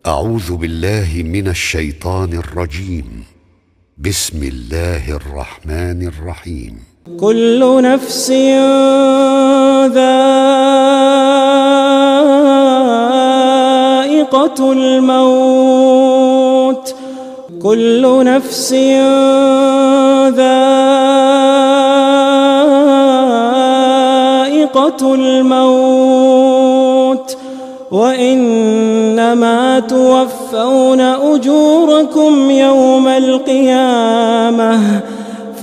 أعوذ بالله من الشيطان الرجيم. بسم الله الرحمن الرحيم. كل نفس ذائقة الموت. كل نفس ذائقة الموت وإنما توفون أجوركم يوم القيامة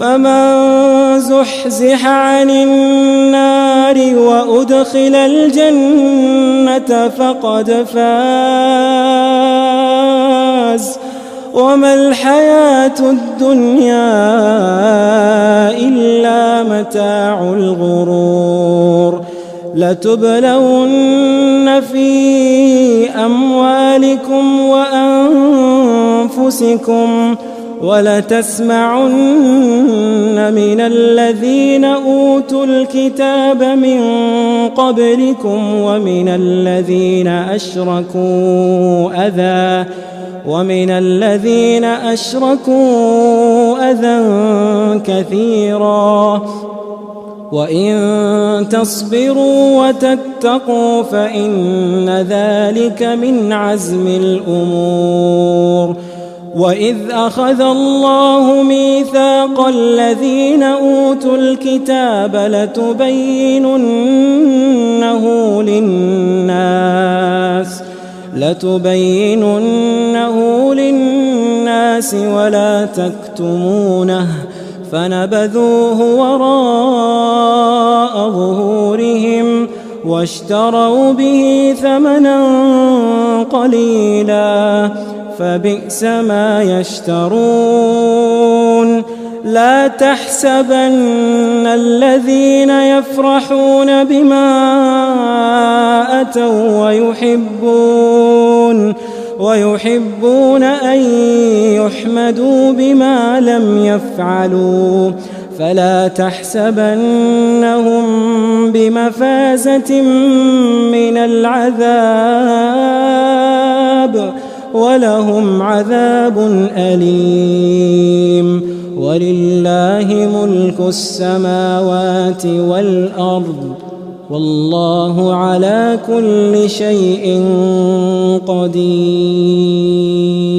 فمن زحزح عن النار وأدخل الجنة فقد فاز وما الحياة الدنيا إلا متاع الغرور. لتبلون في أموالكم وأنفسكم ولتسمعن من الذين أوتوا الكتاب من قبلكم ومن الذين أشركوا أذى كثيرا وإن تصبروا وتتقوا فإن ذلك من عزم الأمور. وإذ أخذ الله ميثاق الذين أوتوا الكتاب لتبيننه للناس ولا تكتمونه فنبذوه وراء ظهورهم واشتروا به ثمنا قليلا فبئس ما يشترون. لا تحسبن الذين يفرحون بما أتوا ويحبون أن يحمدوا بما لم يفعلوا فلا تحسبنهم بمفازة من العذاب ولهم عذاب أليم. ولله ملك السماوات والأرض والله على كل شيء قدير.